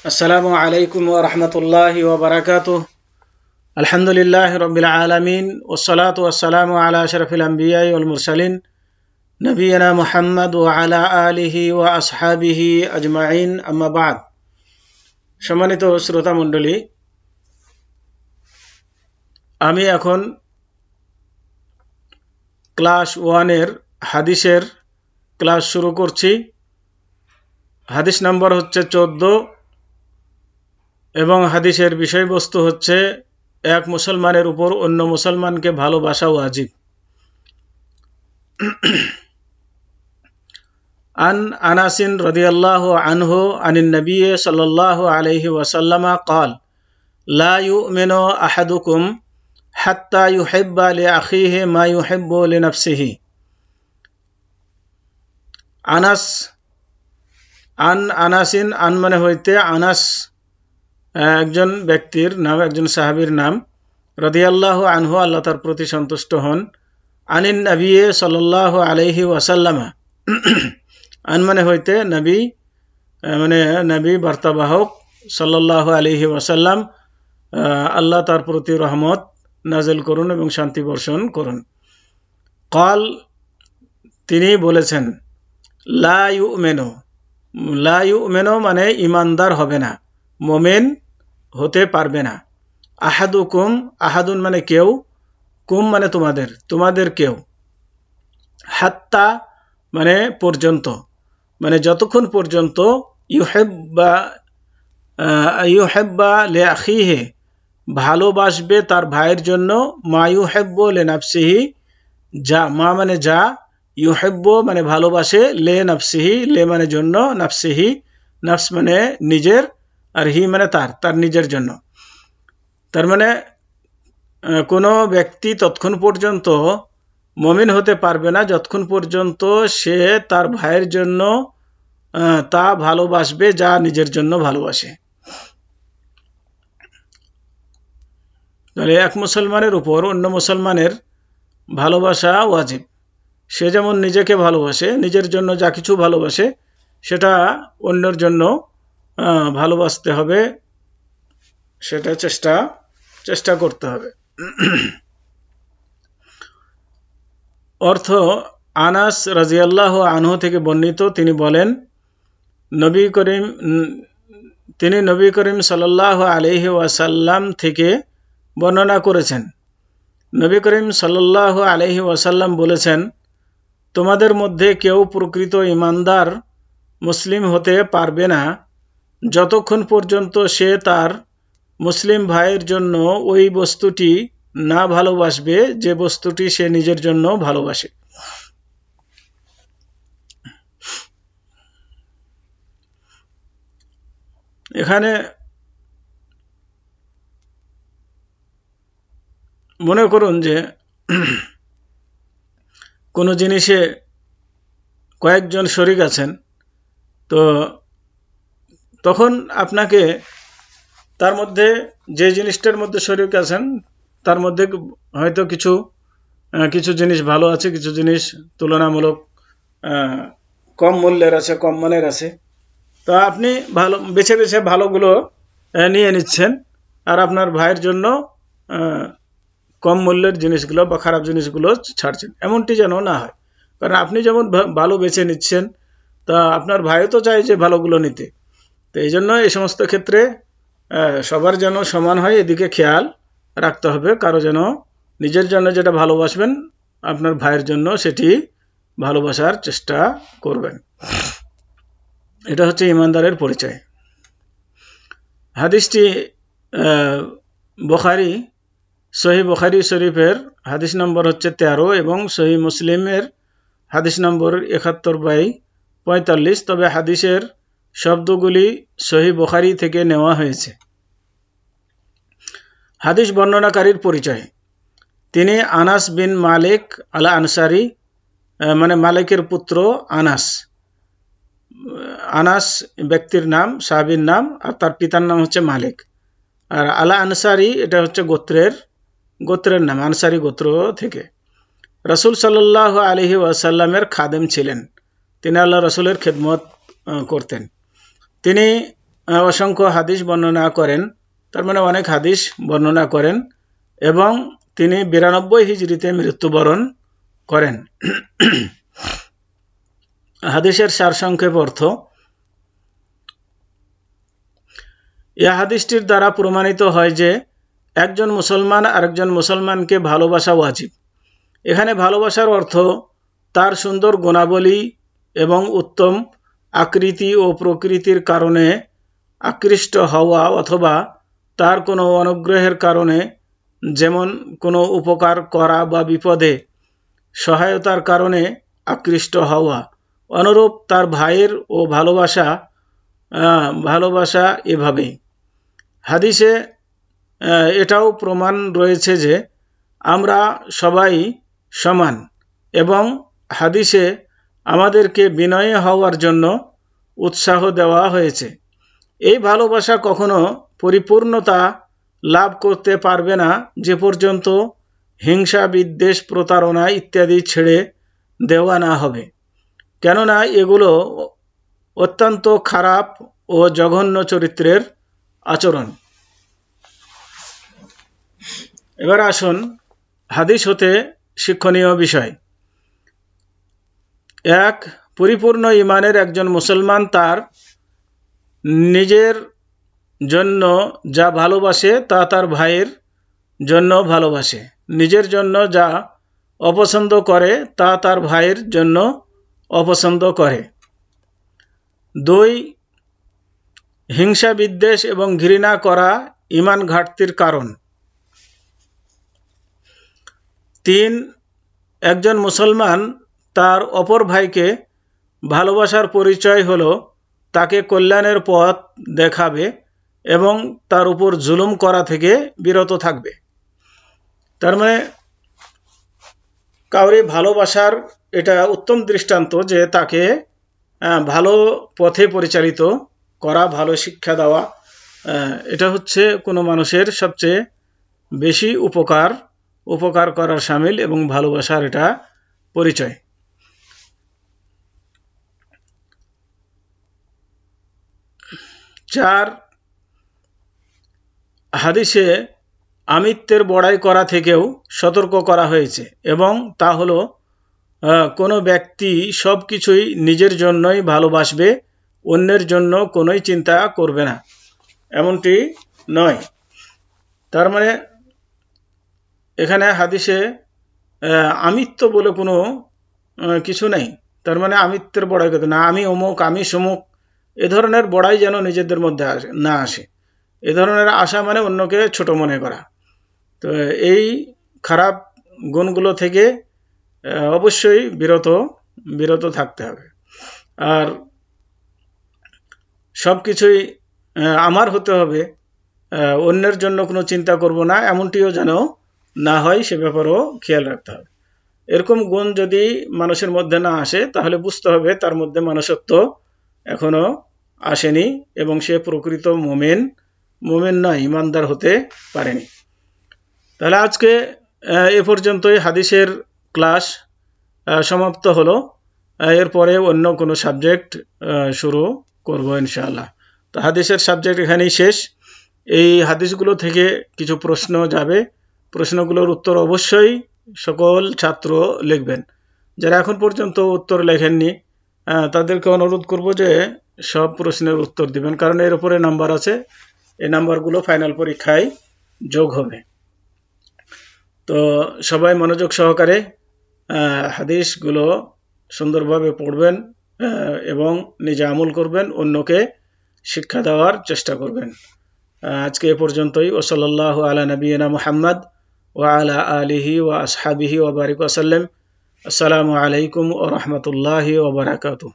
আসসালামু আলাইকুম ওয়া রাহমাতুল্লাহি ওয়া বারাকাতুহু। আলহামদুলিল্লাহি রাব্বিল আলামিন ওয়াসসালাতু ওয়াসসালামু আলা আশরাফিল আমবিয়াই ওয়াল মুরসালিন নবিয়িনা মুহাম্মদ ওয়া আলা আলিহি ওয়া আসহাবিহি আজমাইন, আম্মা বা'দ। সম্মানিত শ্রোতা মণ্ডলী, আমি এখন ক্লাস 1 এর হাদিসের ক্লাস শুরু করছি। হাদিস নম্বর হচ্ছে 14 এবং হাদিসের বিষয়বস্তু হচ্ছে এক মুসলমানের উপর অন্য মুসলমানকে ভালোবাসা ওয়াজিব। আন আনাসিন রাদিয়াল্লাহু আনহু আনিন নবী সাল্লাল্লাহু আলাইহি ওয়াসাল্লাম قال لا يؤمن أحدكم حتى يحب لأخيه ما يحب لنفسه। আনাস আনাসিন মানে হইতে আনাস একজন ব্যক্তির নাম, একজন সাহাবীর নাম, রাদিয়াল্লাহু আনহু, আল্লাহ তার প্রতি সন্তুষ্ট হন। আনিন নবী সাল্লাল্লাহু আলাইহি ওয়াসাল্লাম, আন মানে হইতে নবী, মানে নবী বার্তাবাহক সাল্লাল্লাহু আলাইহি ওয়াসাল্লাম, আল্লাহ তার প্রতি রহমত নাজিল করুন এবং শান্তি বর্ষণ করুন। কাল, তিনি বলেছেন, লা ইউমিনু মানে ইমানদার হবে না, মুমিন হতে পারবে না। আহাদুকুম, আহাদুন মানে কেউ, কুম মানে তোমাদের কেউ, হাত্তা মানে পর্যন্ত, মানে যতক্ষণ পর্যন্ত, ইউহিব্বা লিআখিহি ভালোবাসবে তার ভাইয়ের জন্য, মা ইউহিব্বু লিনাফসিহি যা, মা মানে যা, ইউহিব্বু মানে ভালোবাসে, লিনাফসিহি লে মানে জন্য, নাফসিহি নাফস মানে নিজের, আর হি মানে তার নিজের জন্য। তার মানে কোনো ব্যক্তি ততক্ষণ পর্যন্ত মুমিন হতে পারবে না যতক্ষণ পর্যন্ত সে তার ভাইয়ের জন্য তা ভালোবাসবে যা নিজের জন্য ভালোবাসে। তাহলে এক মুসলমানের উপর অন্য মুসলমানের ভালোবাসা ওয়াজিব। সে যেমন নিজেকে ভালোবাসে, নিজের জন্য যা কিছু ভালোবাসে সেটা অন্যের জন্য ভালোবাসতে হবে, সেটা চেষ্টা করতে হবে। অর্থ, আনাস রাদিয়াল্লাহু আনহু থেকে বর্ণিত, তিনি বলেন, তিনি নবী করিম সাল্লাল্লাহু আলাইহি ওয়াসাল্লাম থেকে বর্ণনা করেছেন। নবী করিম সাল্লাল্লাহু আলাইহি ওয়াসাল্লাম বলেছেন, তোমাদের মধ্যে কেউ প্রকৃত ঈমানদার মুসলিম হতে পারবে না যতক্ষণ পর্যন্ত সে তার মুসলিম ভাইয়ের জন্য ওই বস্তুটি না ভালোবাসবে যে বস্তুটি সে নিজের জন্য ভালোবাসে। এখানে মনে করুন যে কোনো জিনিসে কয়েকজন শরীক আছেন, তো তখন আপনাকে তার মধ্যে যে জিনিসটার মধ্যে শরীক আছেন তার মধ্যে হয়তো কিছু জিনিস ভালো আছে, কিছু জিনিস তুলনামূলক কম মূল্যের আছে, কম মানের আছে। তো আপনি বেছে ভালোগুলো নিয়ে নিচ্ছেন, আর আপনার ভাইয়ের জন্য কম মূল্যের জিনিসগুলো বা খারাপ জিনিসগুলো ছাড়ছেন। এমনটি যেন না হয়, কারণ আপনি যেমন ভালো বেছে নিচ্ছেন, তা আপনার ভাইও তো চাই যে ভালোগুলো নিতে। তো এই জন্য এই সমস্ত ক্ষেত্রে সবার যেন সমান হয়, এদিকে খেয়াল রাখতে হবে। কারো যেন নিজের জন্য যেটা ভালোবাসবেন, আপনার ভাইয়ের জন্য সেটি ভালোবাসার চেষ্টা করবেন। এটা হচ্ছে ঈমানদারের পরিচয়। হাদিসটি সহিহ বুখারী শরীফের হাদিস নম্বর হচ্ছে 13 এবং সহিহ মুসলিমের হাদিস নম্বর 71/45। তবে হাদিসের শব্দগুলি সহিহ বুখারী থেকে নেওয়া হয়েছে। হাদিস বর্ণনাকারীর পরিচয়, তিনি আনাস বিন মালিক আল আনসারী, মানে মালিকের পুত্র আনাস। আনাস ব্যক্তির নাম, সাহাবীর নাম, আর তার পিতার নাম হচ্ছে মালিক। আর আলা আনসারী এটা হচ্ছে গোত্রের নাম, আনসারী গোত্র থেকে। রাসূল সাল্লাল্লাহু আলাইহি ওয়াসাল্লামের খাদেম ছিলেন, তিনি আল্লাহ রাসূলের খেদমত করতেন। তিনি অসংখ্য হাদিস বর্ণনা করেন, তার মানে অনেক হাদিস বর্ণনা করেন, এবং তিনি 92 হিজরিতে মৃত্যুবরণ করেন। হাদিসের সারসংক্ষেপ অর্থ: এই হাদিসটির দ্বারা প্রমাণিত হয় যে একজন মুসলমান আরেকজন মুসলমানকে ভালোবাসা ওয়াজিব। এখানে ভালোবাসার অর্থ তার সুন্দর গুণাবলী এবং উত্তম আকৃতি ও প্রকৃতির কারণে আকৃষ্ট হওয়া, অথবা তার কোনো অনুগ্রহের কারণে, যেমন কোনো উপকার করা বা বিপদে সহায়তার কারণে আকৃষ্ট হওয়া। অনুরূপ তার ভাইয়ের ও ভালোবাসা এভাবেই। হাদিসে এটাও প্রমাণ রয়েছে যে আমরা সবাই সমান, এবং হাদিসে আমাদেরকে বিনয়ী হওয়ার জন্য উৎসাহ দেওয়া হয়েছে। এই ভালোবাসা কখনো পরিপূর্ণতা লাভ করতে পারবে না যে পর্যন্ত হিংসা, বিদ্বেষ, প্রতারণা ইত্যাদি ছেড়ে দেওয়া না হবে, কেননা এগুলো অত্যন্ত খারাপ ও জঘন্য চরিত্রের আচরণ। এবার আসুন হাদিস হতে শিক্ষণীয় বিষয়। 1. পরিপূর্ণ ঈমানের একজন মুসলমান তার নিজের জন্য যা ভালোবাসে তা তার ভাইয়ের জন্য ভালোবাসে, নিজের জন্য যা অপছন্দ করে তা তার ভাইয়ের জন্য অপছন্দ করে। 2. হিংসা, বিদ্বেষ এবং ঘৃণা করা ঈমান ঘাটতির কারণ। 3. একজন মুসলমান তার অপর ভাইকে ভালোবাসার পরিচয় হলো তাকে কল্যাণের পথ দেখাবে এবং তার উপর জুলুম করা থেকে বিরত থাকবে। তার মানে কাউরে ভালোবাসার এটা উত্তম দৃষ্টান্ত যে তাকে ভালো পথে পরিচালিত করা, ভালো শিক্ষা দেওয়া, এটা হচ্ছে কোনো মানুষের সবচেয়ে বেশি উপকার করার শামিল এবং ভালোবাসার এটা পরিচয়। 4. হাদিসে আমিত্বের বড়াই করা থেকেও সতর্ক করা হয়েছে, এবং তা হলো কোনো ব্যক্তি সব কিছুই নিজের জন্যই ভালোবাসবে, অন্যের জন্য কোনোই চিন্তা করবে না, এমনটি নয়। তার মানে এখানে হাদিসে আমিত্ব বলে কোনো কিছু নেই। তার মানে আমিত্বের বড়াই করতে না, আমি অমুক, আমি সমুক, এ ধরনের বড়াই যেন নিজেদের মধ্যে না আসে। এ ধরনের আশা মানে অন্যকে ছোট মনে করা। তো এই খারাপ গুণগুলো থেকে অবশ্যই বিরত থাকতে হবে। আর সব কিছুই আমার হতে হবে, অন্যের জন্য কোনো চিন্তা করব না, এমনটিও যেন না হয়, সে ব্যাপারেও খেয়াল রাখতে হবে। এরকম গুণ যদি মানুষের মধ্যে না আসে তাহলে বুঝতে হবে তার মধ্যে মানুষত্ব এখনো আসেনি এবং সে প্রকৃত মুমিন নয়, ইমানদার হতে পারেনি। তাহলে আজকে এ পর্যন্তই হাদিসের ক্লাস সমাপ্ত হলো। এরপরে অন্য কোনো সাবজেক্ট শুরু করব ইনশাআল্লাহ। তো হাদিসের সাবজেক্ট এখানেই শেষ। এই হাদিসগুলো থেকে কিছু প্রশ্ন যাবে, প্রশ্নগুলোর উত্তর অবশ্যই সকল ছাত্র লিখবেন। যারা এখন পর্যন্ত উত্তর লেখেননি তাদেরকে অনুরোধ করব যে সব প্রশ্নের উত্তর দিবেন, কারণ এর উপরে নাম্বার আছে, এই নাম্বারগুলো ফাইনাল পরীক্ষায় যোগ হবে। তো সবাই মনোযোগ সহকারে হাদিসগুলো সুন্দরভাবে পড়বেন এবং নিজে আমল করবেন, অন্যকে শিক্ষা দেওয়ার চেষ্টা করবেন। আজকে এ পর্যন্তই। ওয়াসাল্লাল্লাহু আলা নবিয়িনা মুহাম্মদ ওয়া আলা আলিহি ওয়া আসহাবিহি ওয়া বারিক ওয়া সাল্লাম। আসসালামু আলাইকুম ওয়া রাহমাতুল্লাহি ওয়া বারাকাতুহু।